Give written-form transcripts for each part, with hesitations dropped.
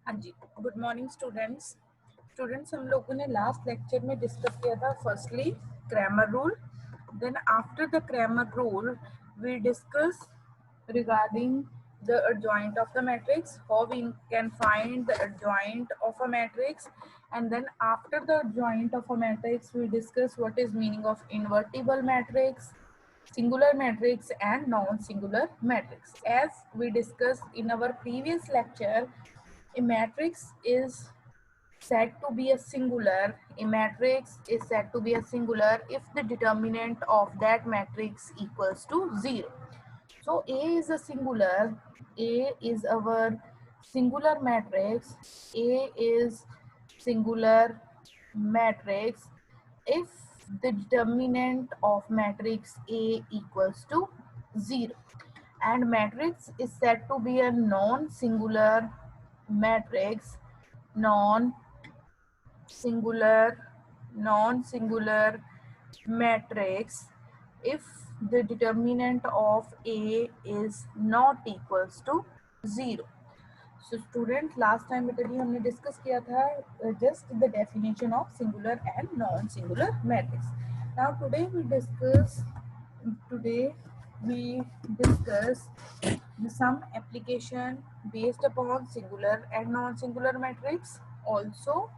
हाँ जी, good morning students. हम लोगों ने लास्ट लेक्चर में डिस्कस किया था firstly grammar rule, then after the grammar rule we discuss regarding the adjoint of the matrix, how we can find the adjoint of a matrix, and then after the adjoint of a matrix we discuss what is meaning of invertible matrix, singular matrix and non-singular matrix. As we discussed in our previous lecture, a matrix is said to be a singular. A matrix is said to be a singular if the determinant of that matrix equals to 0. So A is a singular. A is our singular matrix. A is singular matrix if the determinant of matrix A equals to 0, and matrix is said to be a non-singular matrix, non-singular non-singular matrix if the determinant of A is not equals to 0. So student, last time बेटा हमने discuss किया था just the definition of singular and non-singular matrix. Now today we discuss some application based upon singular and non-singular matrix. Also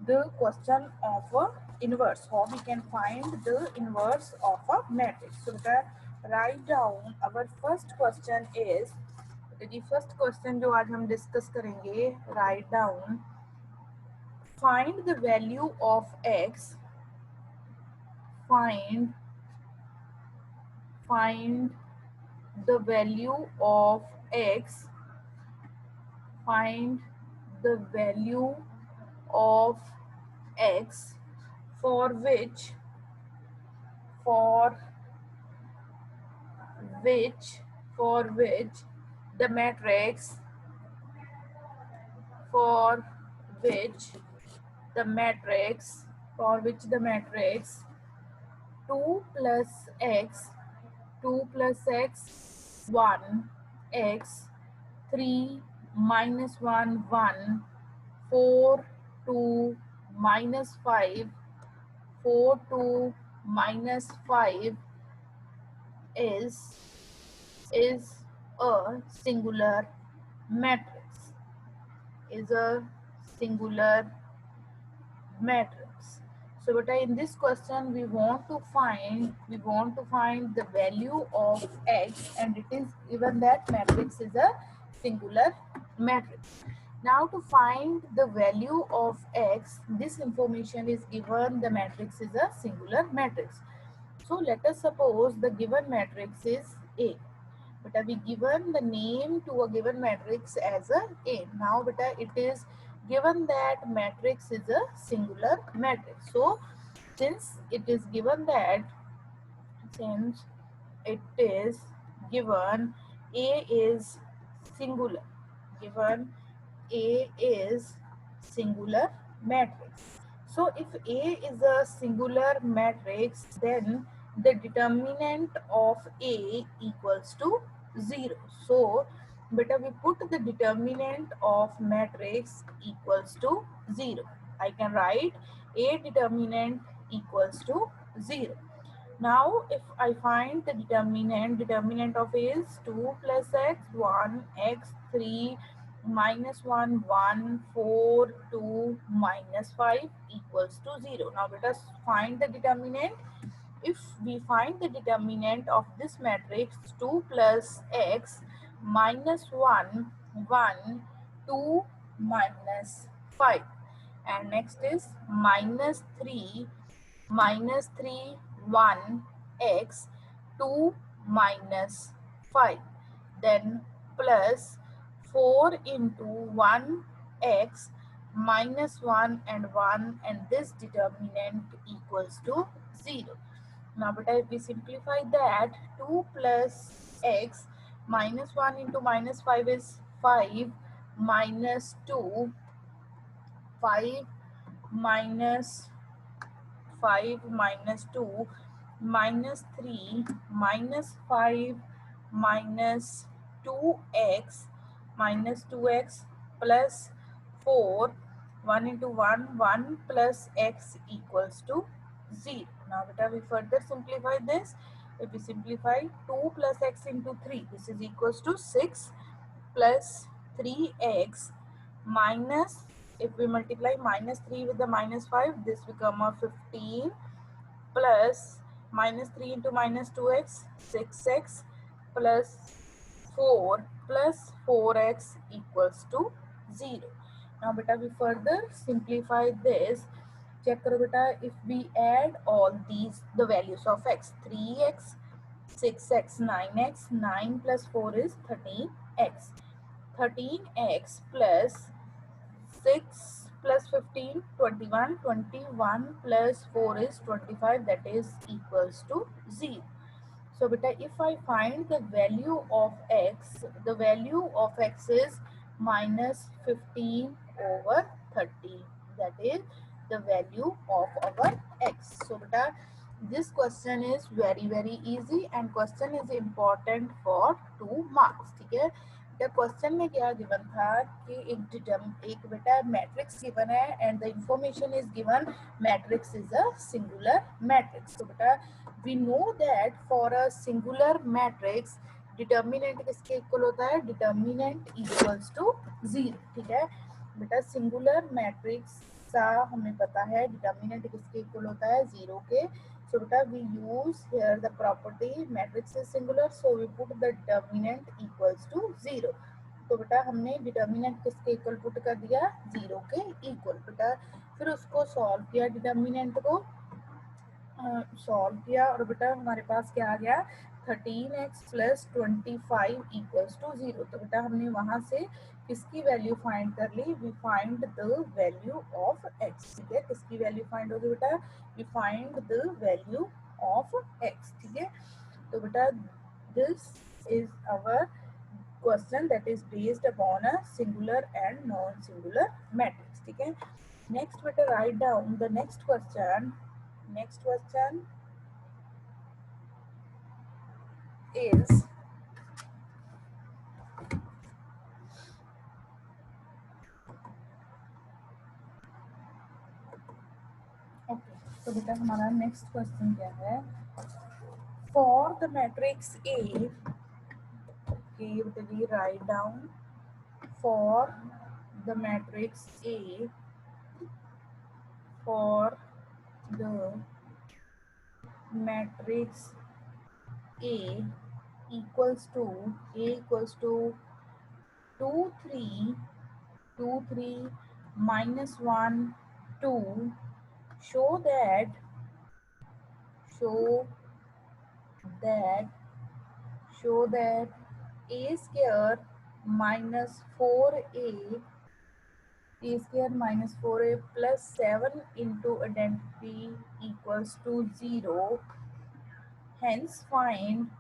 the question of a inverse, how we can find the inverse of a matrix. So write down our first question is, the first question जो आज हम discuss करेंगे, write down find the value of x, find find the value of x, find the value of x for which for which for which the matrix for which the matrix for which the matrix 2 plus x 2 plus x 1 x 3 minus 1 1 4 2 minus 5 4 2 minus 5 is a singular matrix, is a singular matrix. So beta, in this question we want to find the value of x, and it is given that matrix is a singular matrix. Now to find the value of x, this information is given the matrix is a singular matrix. So let us suppose the given matrix is A. Beta, we given the name to a given matrix as A. Now beta, it is given that matrix is a singular matrix. So since it is given that since it is given A is singular, given A is singular matrix. So if A is a singular matrix, then the determinant of A equals to 0. So beta, we put the determinant of matrix equals to 0. I can write A determinant equals to 0. Now if I find the determinant of A is 2 plus x, 1, x, 3, minus 1, 1, 4, 2, minus 5 equals to 0. Now let us find the determinant. If we find the determinant of this matrix 2 plus x minus 1, 1, 2, minus 5, and next is minus 3 1 x 2 minus 5, then plus 4 into 1 x minus 1 and 1, and this determinant equals to 0. Now but if we simplify that, 2 plus x minus 1 into minus 5 is 5, minus 2 5 minus 5 minus 2 minus 3 minus 5 minus 2x minus 2x plus 4, 1 into 1, 1 plus x equals to 0. Now beta we further simplify this. If we simplify 2 plus x into 3, this is equals to 6 plus 3x minus, if we multiply minus 3 with the minus 5, this become a 15 plus minus 3 into minus 2x, 6x plus 4 plus 4x equals to 0. Now beta we further simplify this. Check karo beta, if we add all these, the values of x, 3x, 6x, 9x, 9 plus 4 is 13x. 13x plus 6 plus 15, 21, 21 plus 4 is 25, that is equals to 0. So beta, if I find the value of x, the value of x is minus 15 over 30. That is the value of our x. So beta, this question is very easy and question is important for 2 marks. ठीक है, the question में क्या given था कि एक बेटा matrix given है and the information is given matrix is a singular matrix. So बेटा we know that for a singular matrix determinant किसके इक्वल होता है, determinant equals to 0. ठीक है बेटा, singular matrix का हमें पता है determinant किसके इक्वल होता है, 0 के. So beta, we use here the property matrix is singular, so we put the determinant equals to 0. तो बेटा हमने डिटर्मिनेंट किसके इक्वल पुट कर दिया, 0 के इक्वल. बेटा फिर उसको सॉल्व किया, डिटर्मिनेंट को सॉल्व किया और बेटा हमारे पास क्या आ गया, 13x प्लस 25 इक्वल्स टू 0. तो बेटा हमने वहां से किसकी वैल्यू फाइंड कर ली, we find the value of x. ठीक है, किसकी वैल्यू फाइंड होगी बेटा, we find the value of x. ठीक है, तो बेटा this is our question that is based upon a singular and non-singular matrix. ठीक है, next बेटा write down the next question. Next question is okay. तो बेटा हमारा next question क्या है, for the matrix A. Okay, we write down for the matrix A. For the matrix A equals to 2 3 2 3 minus 1 2, show that a square minus 4a plus 7 into identity equals to 0. Hence find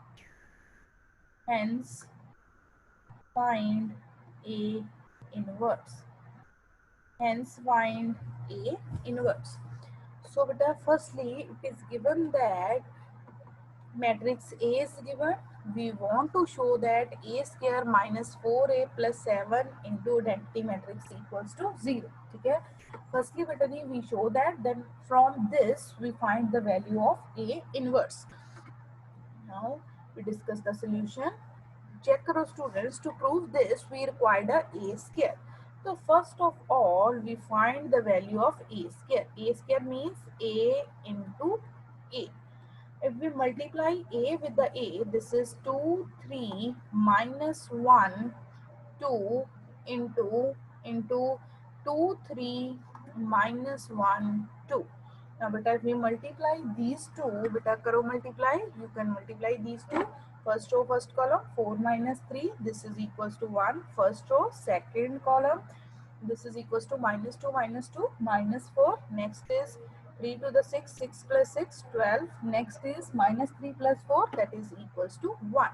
a inverse. So beta, firstly it is given that matrix A is given. We want to show that a square minus 4a plus 7 into identity matrix equals to 0. ठीक है, firstly beta we show that, then from this we find the value of A inverse. Now we discuss the solution. Check करो students, to prove this we required a square. So first of all we find the value of a square. A square means a into a. If we multiply a with the a, this is 2 3 minus 1 2 into 2 3 minus 1 2. Now beta, if we multiply these two, beta karo multiply, you can multiply these two. First row first column, 4 minus 3, this is equals to 1. First row second column, this is equals to minus 2 minus 4. Next is 3 to the 6, 6 plus 6 12. Next is minus 3 plus 4, that is equals to 1.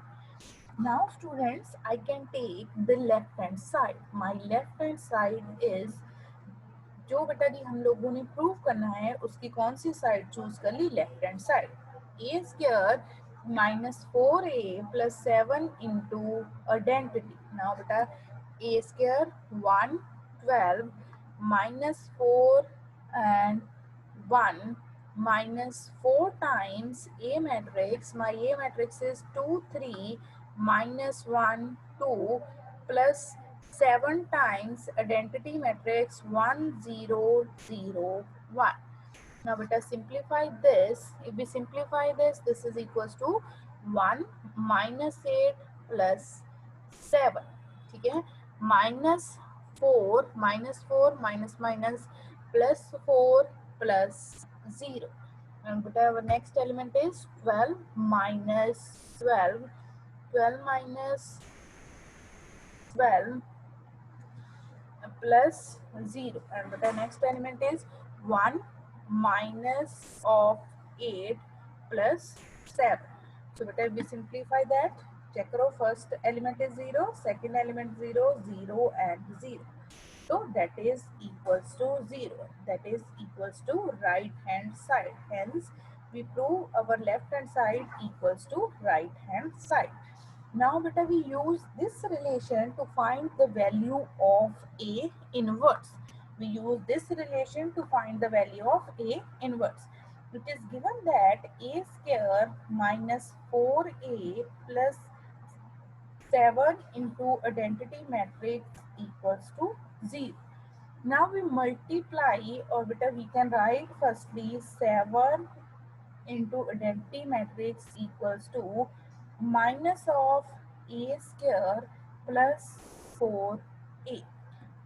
Now students, I can take the left hand side. My left hand side is, जो बेटा जी हम लोगों ने prove करना है उसकी कौन सी side choose कर ली, left hand side. A square minus 4a plus 7 into identity. Now beta a square 1 12 minus 4 and 1 minus 4 times A matrix. My A matrix is 2 3 minus 1 2 plus 7 times identity matrix 1 0 0 1. Now let us simplify this. If we simplify this, this is equals to 1 minus 8 plus 7. ठीक है, minus 4 minus minus plus 4 plus 0. And but our next element is 12 minus 12. 12 minus 12 plus 0, and the next element is 1 minus of 8 plus 7. So beta we simplify that. Check करो, first element is 0, second element 0 0 and 0. So that is equals to 0. That is equals to right hand side. Hence we prove our left hand side equals to right hand side. Now beta we use this relation to find the value of A inverse. We use this relation to find the value of A inverse. It is given that A square minus 4A plus 7 into identity matrix equals to 0. Now we multiply, or beta we can write firstly 7 into identity matrix equals to minus of A square plus 4A.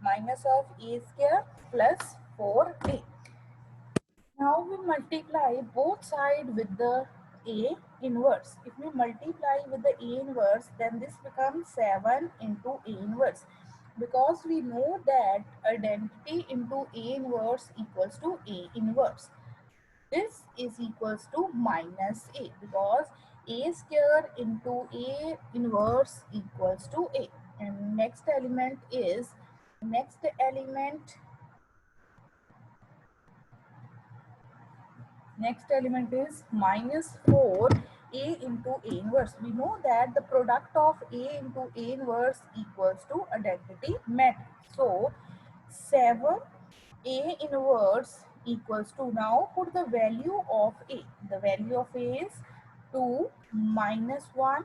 Minus of A square plus 4A. Now we multiply both sides with the A inverse. If we multiply with the A inverse, then this becomes 7 into A inverse. Because we know that identity into A inverse equals to A inverse. This is equals to minus A, because A square into A inverse equals to A. And next element is minus 4A into A inverse. We know that the product of A into A inverse equals to identity matrix. So 7A inverse equals to, now put the value of A. The value of A is 2 minus 1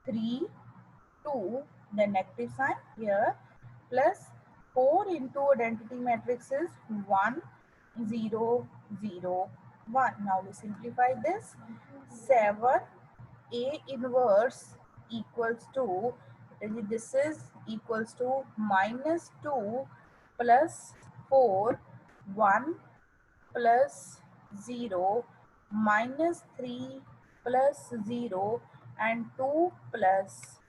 3 2, the negative sign here, plus 4 into identity matrix is 1 0 0 1. Now we simplify this. 7 A inverse equals to, this is equals to minus 2 plus 4 1 plus 0 minus 3 plus 0 and 2 plus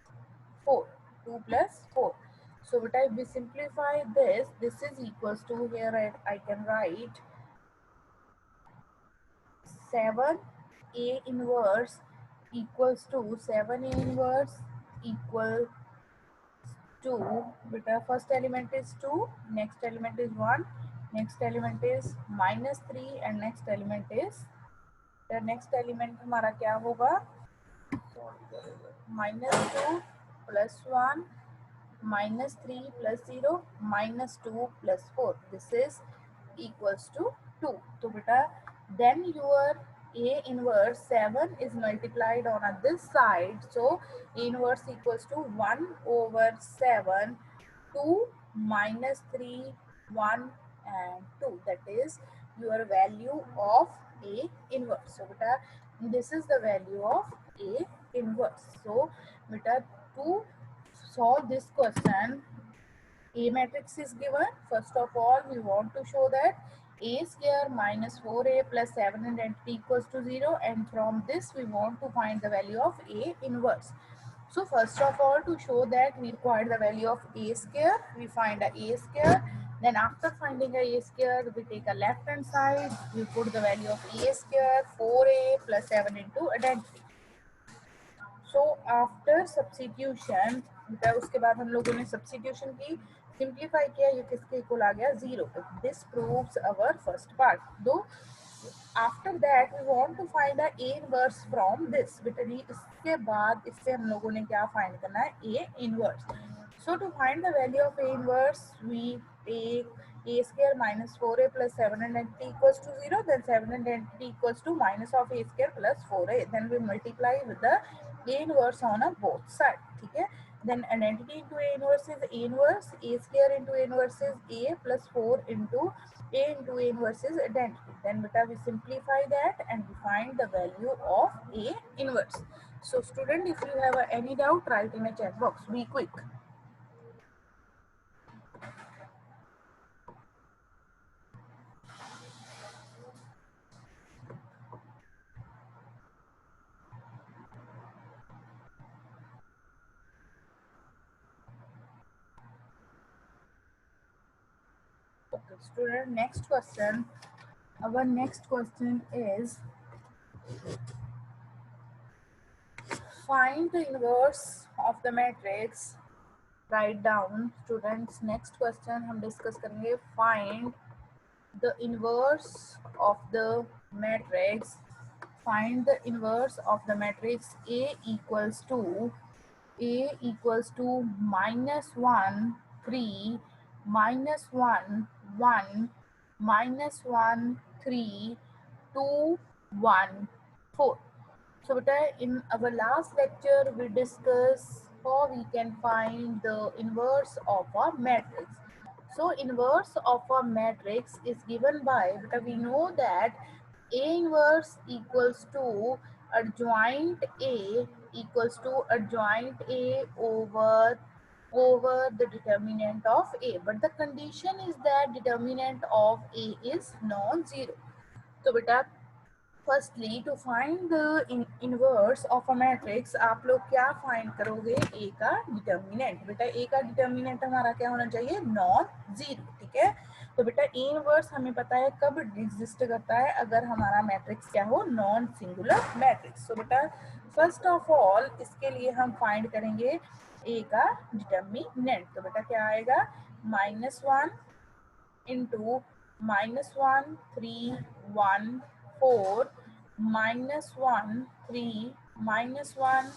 4. 2 plus 4. So what I we simplify this, this is equals to, here I can write 7A inverse equals to 7A inverse equal to, beta first element is 2, next element is 1, next element is minus 3 and next element is, the next element हमारा क्या होगा, minus 2 plus 1 minus 3 plus 0 minus 2 plus 4. This is equals to 2. So beta, then your A inverse 7 is multiplied on this side. So A inverse equals to 1 over 7, 2 minus 3, 1 and 2. That is your value of A inverse. So beta, this is the value of A inverse. So beta, to solve this question, A matrix is given. First of all, we want to show that A square minus 4A plus 7 identity equals to 0, and from this we want to find the value of A inverse. So first of all, to show that we require the value of A square, we find a A square. Then after finding a square, we take a left hand side, we put the value of A square 4A plus 7 into identity. So after substitution, उसके बाद हम लोगों ने substitution की, simplify किया, ये किसके equal आ गया 0. This proves our first part. दो after that we want to find the A inverse from this. बेटा इसके बाद इससे हम लोगों ने क्या फाइंड करना है, A inverse. So to find the value of A inverse, we take A square minus 4A plus 7 identity equals to 0. Then 7 identity equals to minus of A square plus 4A. Then we multiply with the A inverse on a both sides. Okay. Then identity into A inverse is A inverse. A square into A inverse is A plus 4 into A inverse is identity. Then beta we simplify that and we find the value of A inverse. So student, if you have any doubt, write in a chat box. Be quick. Okay, student, next question. Our next question is find the inverse of the matrix. Write down, students. Next question हम discuss करेंगे. Find the inverse of the matrix. Find the inverse of the matrix A equals to minus 1 3 minus 1 1 minus 1 3 2 1 4. So beta, in our last lecture we discussed how we can find the inverse of a matrix. So inverse of a matrix is given by, beta, we know that A inverse equals to adjoint A equals to adjoint A over the determinant of A, but the condition is that determinant of A is non-zero. So beta, firstly to find the inverse of a matrix आप लोग क्या find करोगे, ए का determinant. बेटा ए का determinant हमारा क्या होना चाहिए, नॉन जीरो. ठीक है, तो बेटा ए इनवर्स हमें पता है कब एग्जिस्ट करता है, अगर हमारा मैट्रिक्स क्या हो, नॉन सिंगुलर मैट्रिक्स. तो बेटा फर्स्ट ऑफ ऑल इसके लिए हम फाइंड करेंगे ए का डिटर्मिनेंट. तो बेटा क्या आएगा, -1 into -1 3 1 4 -1 3 -1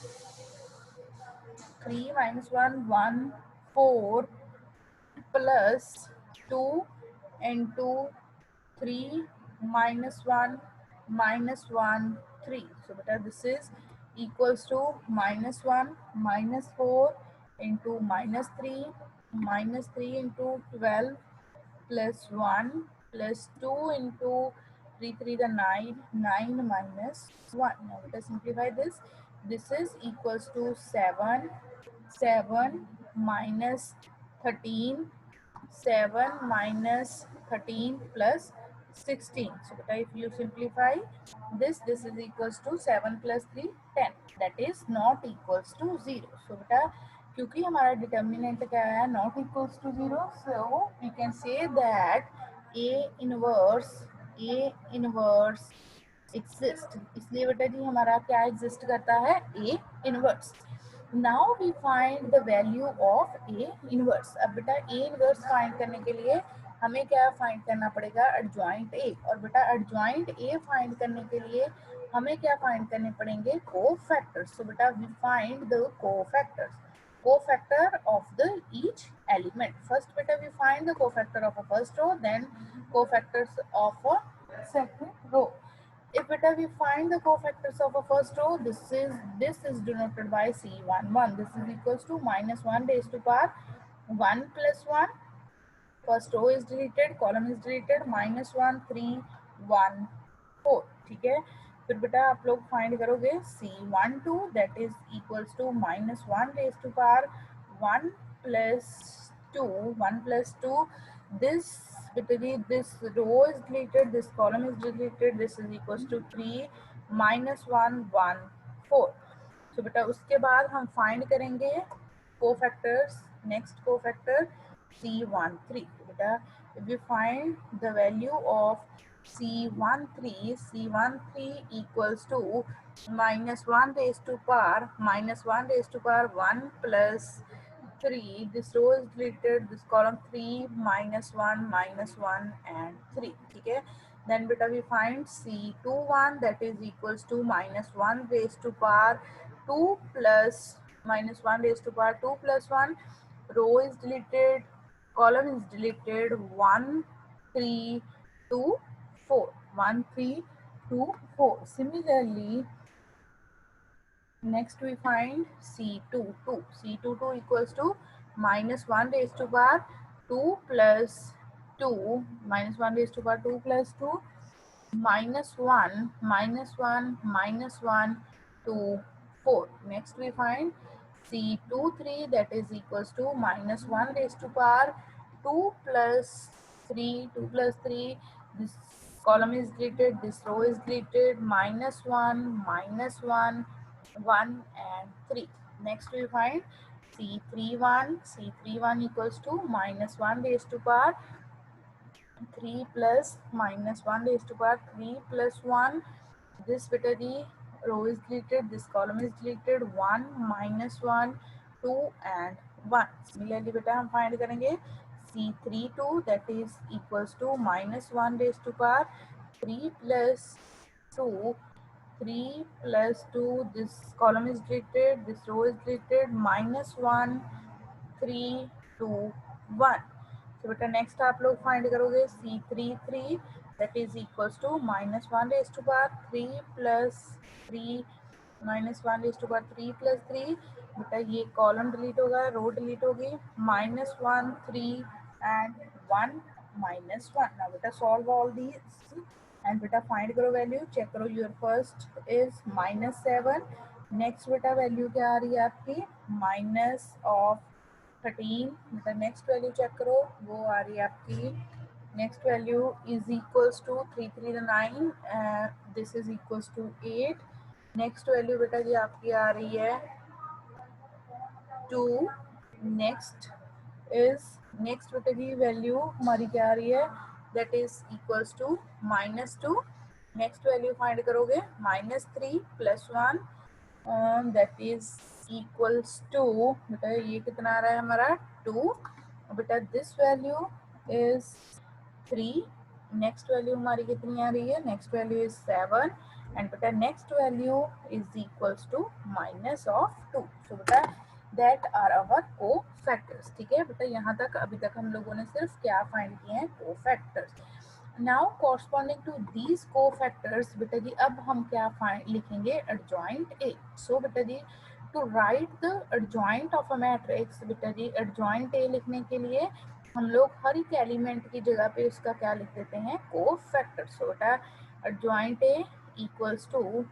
3 -1 1 4 plus 2 into 3 -1 -1 3. So beta this is equals to -1 -4 into -3 -3 into 12 plus 1 plus 2 into 3 3 the 9 9 minus 1. Now let us simplify this. This is equals to 7 7 minus 13 7 minus 13 plus 16. So beta, if you simplify this, this is equals to 7 plus 3 10. That is not equals to 0. So beta, क्योंकि हमारा determinant क्या है, not equals to 0, so we can say that A inverse exist. इसलिए बेटा जी हमारा क्या exist करता है, A inverse. Now we find the value of A inverse. अब बेटा ए इनवर्स फाइंड करने के लिए हमें क्या फाइंड करना पड़ेगा, एडजॉइंट ए. और बेटा एडजॉइंट ए फाइंड करने के लिए हमें क्या फाइंड करने पड़ेंगे, कोफैक्टर्स. सो बेटा we find the cofactors, cofactor of the each element. First beta we find the cofactor of a first row, then cofactors of a second row. If beta we find the cofactors of a first row, this is denoted by C11. This is equals to -1 raised to power 1 plus 1. First row is deleted, column is deleted, -1 3 1 4. ठीक है, फिर बेटा आप लोग find करोगे C12, that is equals to -1 raised to power 1 plus 2 1 plus 2. This this row is deleted, this column is deleted, this is equals to 3 -1 1 4. तो बेटा उसके बाद हम फाइंड करेंगे कोफैक्टर्स. Next cofactor C13. बेटा if you find the value of C13 equals to -1 raised to power 1 plus 3. This row is deleted, this column 3 -1 and 3. ठीक है, then beta we find C21, that is equals to -1 raised to power 2 plus -1 raised to power 2 plus 1. row is deleted, column is deleted, 1 3 2 4, 1 3 2 4. Similarly, next we find C2 2. C2 2 equals to minus 1 raised to power 2 plus 2, minus 1 raised to power 2 plus 2, minus 1 minus 1 minus 1 2 4. Next we find C2 3, that is equals to minus 1 raised to power 2 plus 3, 2 plus 3, this column is deleted, this row is deleted, minus 1 minus 1 1 and 3. Next we find C31, C31 equals to minus 1 raised to power 3 plus minus 1 raised to power 3 plus 1. This beta the row is deleted, this column is deleted, 1 minus 1 2 and 1. Similarly beta हम find करेंगे C32, that is equals to minus 1 raised to power 3 plus 2, 3 plus 2, this column is deleted, this row is deleted, minus 1 3 2 1. So beta next आप लोग find करोगे C33, that is equals to minus 1 raised to power 3 plus 3 minus 1 raised to power 3 plus 3. बेटा ये column delete होगा, row delete होगी, minus 1 3 and 1 minus 1. Now बेटा solve all these and बेटा find करो value, check करो. Your first is minus 7. Next बेटा value क्या आ रही है आपकी, minus of 13. the next value check करो, वो आ रही है आपकी next value is equals to 3 3 9, this is equals to 8. next value बेटा जी आपकी आ रही है 2. next बेटा की value हमारी क्या आ रही है, that is equals to minus 2. next value find करोगे minus 3 plus 1, that is equals to, बेटा ये कितना आ रहा है हमारा 2. बेटा this value is 3. next value हमारी कितनी आ रही है, next value is 7 and बेटा next value is equals to minus of 2. so बेटा that are our cofactors. ठीक है बेटा, यहाँ तक अभी तक हम लोगों ने सिर्फ क्या फाइंड किए हैं, cofactors. Now corresponding to these cofactors बेटा जी अब हम क्या लिखेंगे, adjoint A. so बेटा जी to write the adjoint of a matrix, बेटा जी adjoint A लिखने के लिए हम लोग हर एक एलिमेंट की जगह पे उसका क्या लिख देते हैं, cofactor. so बेटा adjoint A equals to,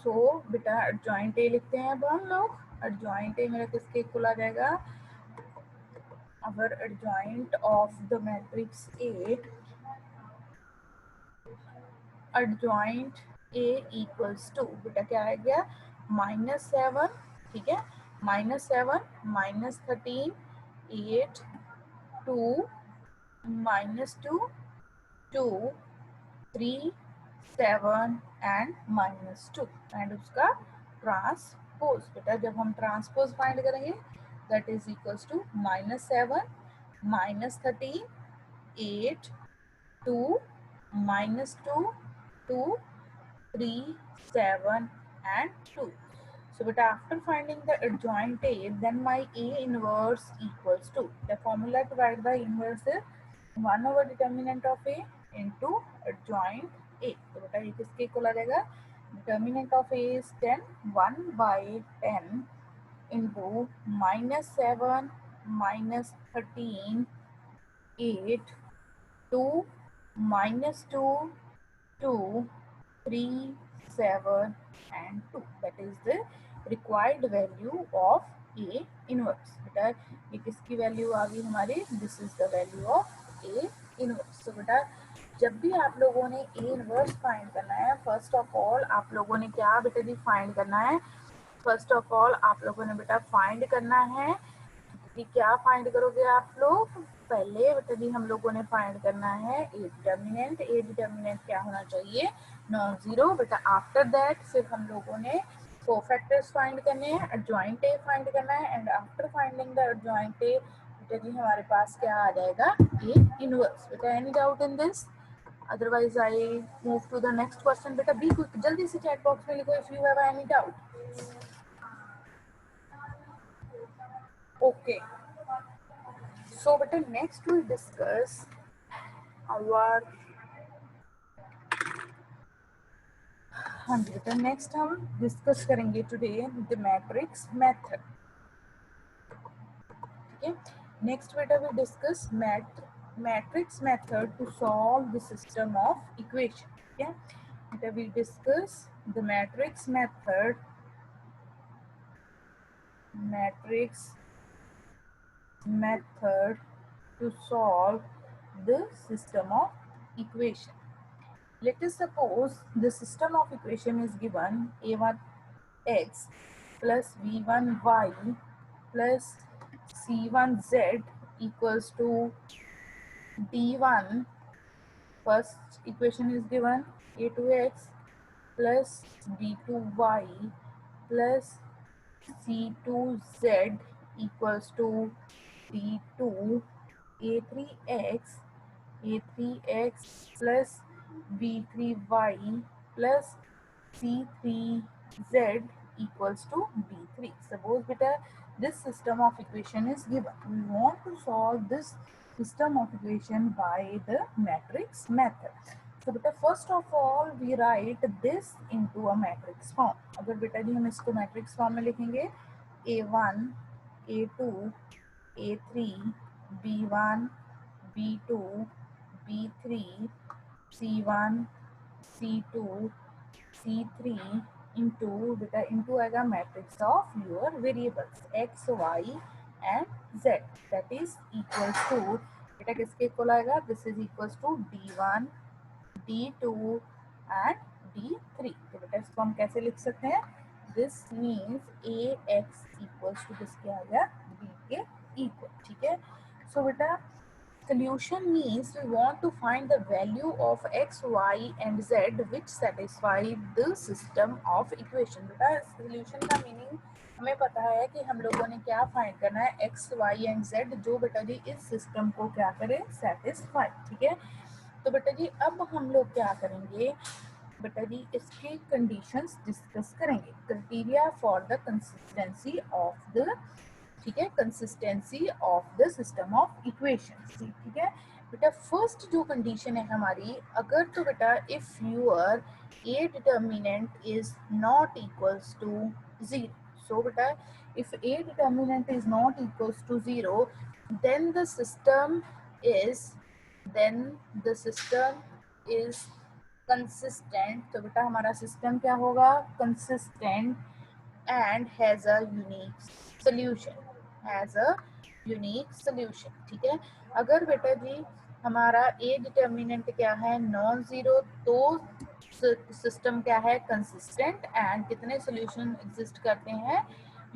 so बेटा adjoint A लिखते हैं अब हम लोग. adjoint A मेरा किसके इक्वल आ जाएगा, our adjoint of the matrix A, adjoint A equals to, बेटा क्या आ गया, -7. ठीक है, -7 -13 8 2 -2 2 3 7 and -2 एंड उसका ट्रांसपोज. बेटा जब हम ट्रांसपोज फाइंड करेंगे that is equals to -7 -13 8 2 -2 2 3 7 and 2. so beta after finding the adjoint A, then my A inverse equals to, the formula to write the inverse is 1 over determinant of A into adjoint A. so beta ये किसके equal आ जाएगा, determinant of A is 10, 1 by 10 into -7 -13 8 2 -2 2 3 7 and 2. that is the required value of A inverse. बेटा ये किसकी value आ गई हमारी, this is the value of A inverse. so बेटा जब भी आप लोगों ने A inverse फाइंड करना है, फर्स्ट ऑफ ऑल आप लोगों ने क्या बेटा जी फाइंड करना है, फर्स्ट ऑफ ऑल आप लोगों ने बेटा फाइंड करना है कि क्या फाइंड करोगे आप लोग, पहले बेटा जी हम लोगों ने फाइंड करना है ए डिटर्मिनेंट. ए डिटर्मिनेंट क्या होना चाहिए, नॉन जीरो. बेटा आफ्टर दैट फिर हम लोगों ने कोफैक्टर्स फाइंड करने हैं, एडजॉइंट ए फाइंड करना है and after finding the adjoint A बेटा जी हमारे पास क्या आ जाएगा, ए इनवर्स. बेटा any doubt in this, otherwise I move to the next question. बेटा बी क्विक, जल्दी से चैट बॉक्स में लिखो if you have any doubt. Okay, so beta next we discuss our हाँ जी बेटा नेक्स्ट हम डिस्कस करेंगे टुडे द मैट्रिक्स मेथड. ठीक है, नेक्स्ट बेटा we discuss matrix method to solve the system of equation. ठीक है बेटा we discuss the matrix method to solve the system of equation. Let us suppose the system of equation is given a1x plus v1y plus c1z equals to d1. First equation is given a2x plus b2y plus c2z equals to d2. a3x plus b3y plus c3z equals to b3. Suppose beta this system of equation is given. We want to solve this system of equation by the matrix method. So beta first of all we write this into a matrix form. अगर बेटा जी हम इसको matrix form में लिखेंगे a1 a2 a3 b1 b2 b3 c1 c2 c3 into beta into आएगा matrix of your variables x y and z that is equals to बेटा किसके equal आएगा this is equals to d1 d2 and d3. तो बेटा इसको हम कैसे लिख सकते हैं this means ax equals to किसके आ गया b के equal. ठीक है so बेटा solution means we want to find the value of x, y and z which satisfy the system of equation. बेटा solution का meaning हमें पता है कि हम लोगों ने क्या फाइंड करना है x, y and z जो बेटा जी इस सिस्टम को क्या करे सेटिस्फाई. ठीक है तो बेटा जी अब हम लोग क्या करेंगे बेटा जी इसकी कंडीशंस डिस्कस करेंगे. Criteria for the consistency of the ठीक है consistency of the system of equations. ठीक है बेटा फर्स्ट जो कंडीशन है हमारी अगर तो बेटा if your A determinant is not equals to 0. So बेटा if A determinant is not equals to 0 then the system is then the system is consistent. तो बेटा हमारा सिस्टम क्या होगा consistent and has a unique solution. ठीक है अगर बेटा जी हमारा ए डिटर्मिनेंट क्या है नॉन जीरो तो सिस्टम क्या है कंसिस्टेंट एंड कितने सॉल्यूशन एग्जिस्ट करते हैं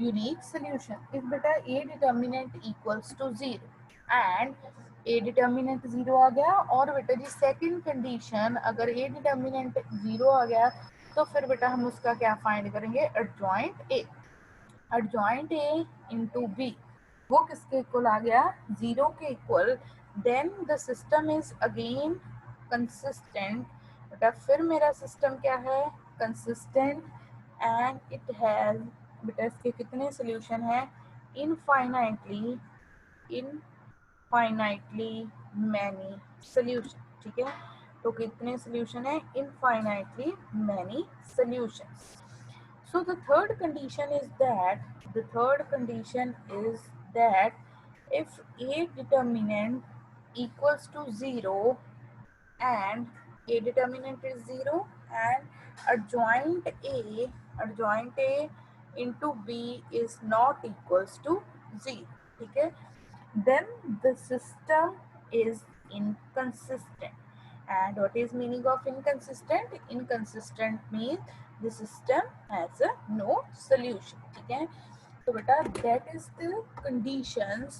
यूनिक सॉल्यूशन. इफ बेटा A determinant equals to 0 and A determinant 0 आ गया और बेटा जी सेकंड कंडीशन अगर ए डिटर्मिनेंट 0 आ गया तो फिर बेटा हम उसका क्या फाइंड करेंगे एडजॉइंट ए इंटू बी वो किसके इक्वल आ गया 0 के equal. Then the system is again consistent. बेटा फिर मेरा सिस्टम क्या है कंसिस्टेंट एंड इट हैज बेटा इसके कितने सोल्यूशन है इनफाइनाइटली मैनी सोल्यूशन. ठीक है तो कितने सोल्यूशन है infinitely many solutions. So the third condition is that if a determinant equals to 0 and a determinant is 0 and adjoint a into b is not equals to 0. ठीक है then the system is inconsistent. And what is meaning of inconsistent? Inconsistent means the system has a no solution. ठीक है तो बेटा that is the conditions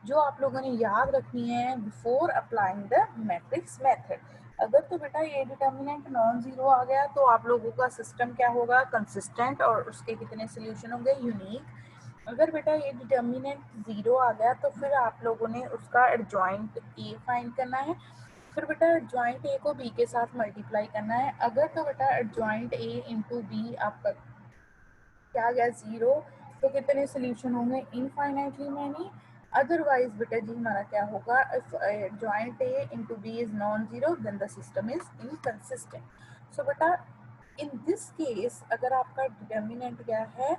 जो आप लोगों ने याद रखनी है before applying the matrix method. अगर तो बेटा ये डिटर्मिनेंट नॉन जीरो आ गया तो आप लोगों का सिस्टम क्या होगा कंसिस्टेंट और उसके कितने सोल्यूशन होंगे यूनिक. अगर बेटा ये डिटर्मिनेंट 0 आ गया तो फिर आप लोगों ने उसका एडजॉइंट ए फाइंड करना है. फिर बेटा एडजॉइंट ए को बी के साथ मल्टीप्लाई करना है. अगर तो बेटा एडजॉइंट ए इंटू बी आपका क्या आ गया 0 तो कितने सोल्यूशन होंगे, इनफाइनाइटली मैनी। अदरवाइज बेटा जी हमारा क्या होगा, if joint A into B is non zero then the system is inconsistent. So बेटा इन दिस केस अगर आपका डिटर्मिनेंट क्या है,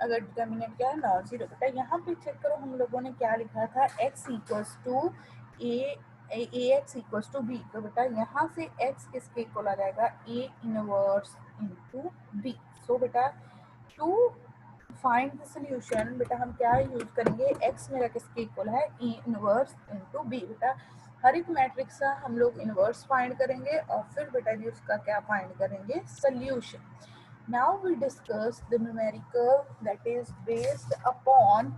अगर डिटर्मिनेंट क्या है नॉन जीरो, बेटा यहाँ पे चेक करो हम लोगों ने क्या लिखा था, x equals to A x equals to B. तो बेटा यहाँ से x किसके इक्वल आ जाएगा, a इनवर्स इंटू बी। सो बेटा टू फाइंड द सोल्यूशन बेटा हम क्या यूज करेंगे, x मेरा किसके इक्वल है, ए इनवर्स इंटू बी। बेटा हर एक मैट्रिक्स का हम लोग इनवर्स फाइंड करेंगे और फिर बेटा जी उसका क्या फाइंड करेंगे, solution. Now we discuss the numerical that is based upon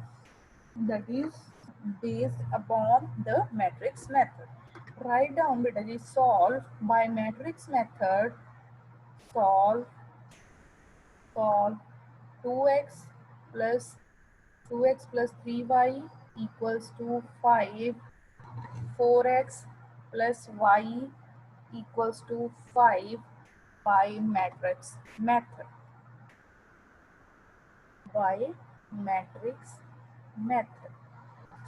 the matrix method. Write down beta ji, solve by matrix method. Solve 2x plus 3y equals to 5, 4x plus y equals to 5 by matrix method. By matrix method.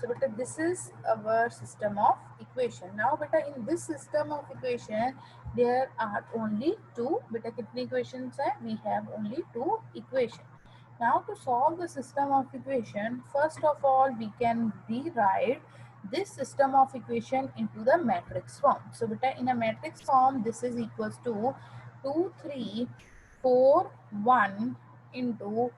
So beta this is our system of equation. Now beta in this system of equation there are only two, beta kitni equations hai, we have only two equations. Now to solve the system of equation, first of all we can rewrite this system of equation into the matrix form. So beta in a matrix form this is equals to 2 3 4 1 into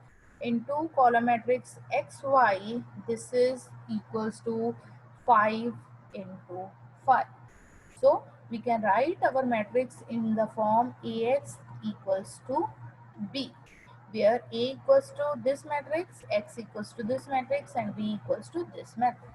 column matrix xy, this is equals to 5 into 5. So we can write our matrix in the form Ax equals to B, where A equals to this matrix, x equals to this matrix and B equals to this matrix.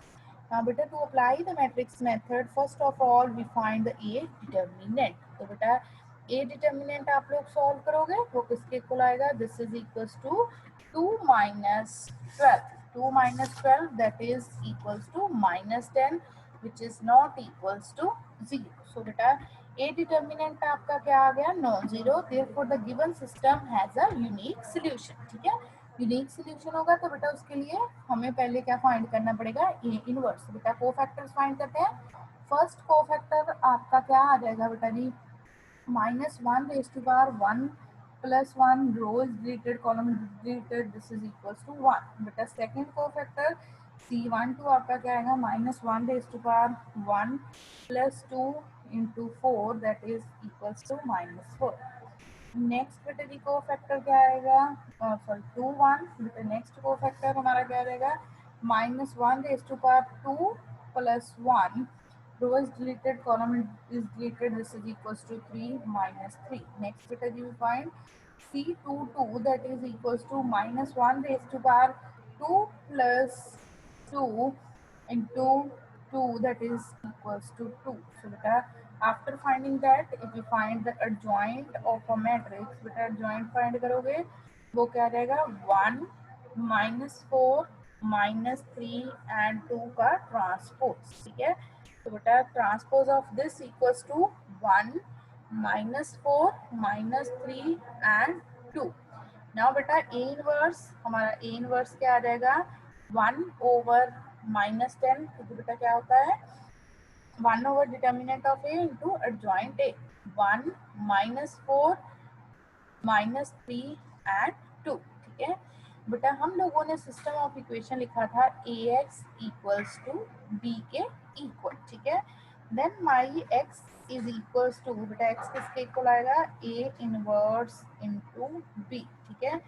Now beta to apply the matrix method, first of all we find the A determinant. तो बेटा A determinant आप लोग solve करोगे वो किसके equal आएगा, this is equals to 2 minus 12. 2 minus 12 that is equals to minus 10 which is not equals to 0. So बेटा A determinant आपका क्या आ गया, non zero, therefore the given system has a unique solution. ठीक है, यूनिक सोल्यूशन होगा तो बेटा उसके लिए हमें पहले क्या फाइंड करना पड़ेगा, ए इनवर्स। बेटा कोफैक्टर्स फाइंड करते हैं। फर्स्ट कोफैक्टर आपका क्या आ जाएगा बेटा जी, -1 raised to power 1 plus 1 row is deleted, column is deleted, this is equals to 1. बेटा सेकंड कोफैक्टर C12 आपका क्या आएगा, -1 raised to power 1 plus 2 into 4 that is equals to -4. Next बेटा जी को फैक्टर क्या आएगा, सॉरी 2 1, बेटा नेक्स्ट को फैक्टर हमारा क्या रहेगा, -1 raised to power 2 plus 1, row is deleted, column is deleted, this is equals to 3 minus 3. Next beta you find C22 that is equals to -1 raised to power 2 plus 2 into 2 that is equals to 2. So beta after finding that if you find the adjoint of a matrix, beta adjoint find करोगे वो क्या रहेगा, 1 -4 -3 and 2 का transpose. ठीक है, तो बेटा transpose of this equals to 1 -4 -3 and 2। Now बेटा ए इनवर्स, हमारा ए इनवर्स क्या आ जाएगा, 1 ओवर -10, क्योंकि बेटा क्या होता है 1 over determinant of A into adjoint A, 1 -4 -3 and 2। ठीक है बेटा, हम लोगों ने सिस्टम ऑफ इक्वेशन लिखा था Ax इक्वल्स टू B के इक्वल। ठीक है, then my x is equals to, बेटा x किसके इक्वल आएगा, A इनवर्स इनटू B। ठीक है,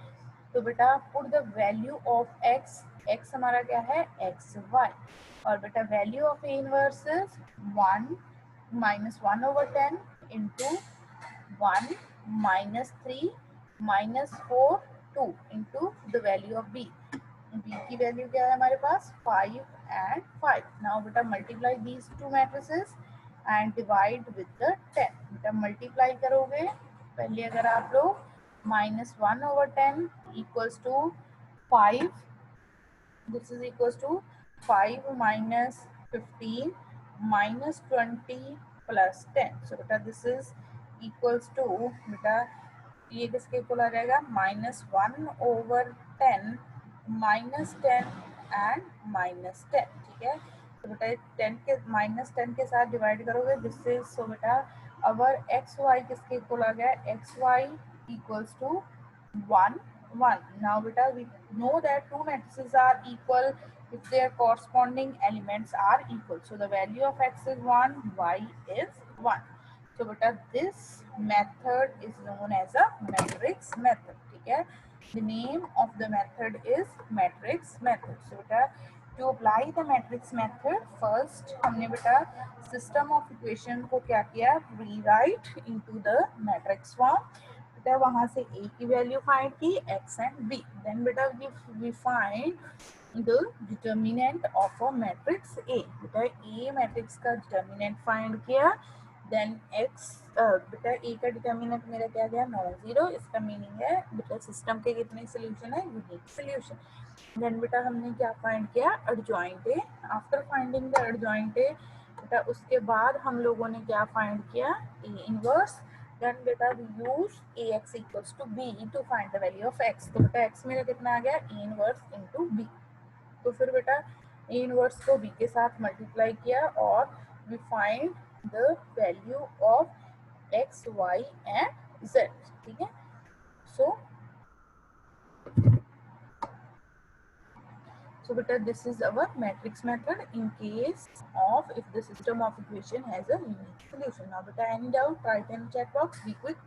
तो बेटा put the value of x, x हमारा क्या है xy, और बेटा value of A inverse is 1 -1 over 10 into 1 -3 -4 2 into the value of b। b की वैल्यू क्या है हमारे पास 5 and 5। नाउ बेटा multiply these two matrices and divide with the 10। बेटा मल्टीप्लाई करोगे पहले अगर आप लोग -1 over 10 equals to 5, this is equals to 5 minus 15 minus 20 plus 10। so beta this is equals to, beta ये किसके इक्वल आ जाएगा, -1 over 10 -10 एंड -10, ठीक है। तो बेटा 10 के -10 के साथ डिवाइड करोगे, जिससे सो बेटा अवर एक्स वाई किसके इक्वल आ गया, X Y equals to 1 1। Now बेटा we know that two matrices are equal if their corresponding elements are equal. So the value of x is 1, y is 1. So beta this method is known as a matrix method, ठीक है। The name of the method is matrix method. So beta to apply the matrix method, first हमने बेटा system of equation को क्या किया, rewrite into the matrix form। बेटा वहां से a की वैल्यू फाइंड की, x and b, then बेटा we find the determinant of a matrix A। बेटा A मैट्रिक्स का डिटर्मिनेंट फाइंड किया, देन x बेटा A का डिटर्मिनेंट मेरा क्या गया, नॉन जीरो। इसका मीनिंग है बेटा सिस्टम के कितने सोल्यूशन है, यूनिक सोल्यूशन। देन बेटा हमने क्या फाइंड किया, adjoint A। After finding the adjoint A बेटा उसके बाद हम लोगों ने क्या फाइंड किया, A इनवर्स। देन बेटा we use AX equals to B to find the value of x। तो बेटा x मेरा कितना आ गया, A इनवर्स इनटू B। तो फिर बेटा ए इनवर्स को बी के साथ मल्टीप्लाई किया और we find the value of x y and z, ठीक है। सो beta this is our matrix method in case of if the system of equation has a unique solution. Now beta any doubt, write in chat box, be quick.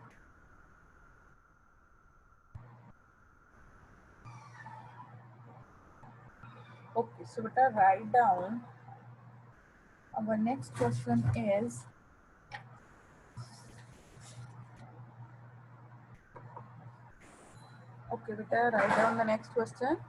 Okay, so beta write down. Our next question is, okay beta write down the next question.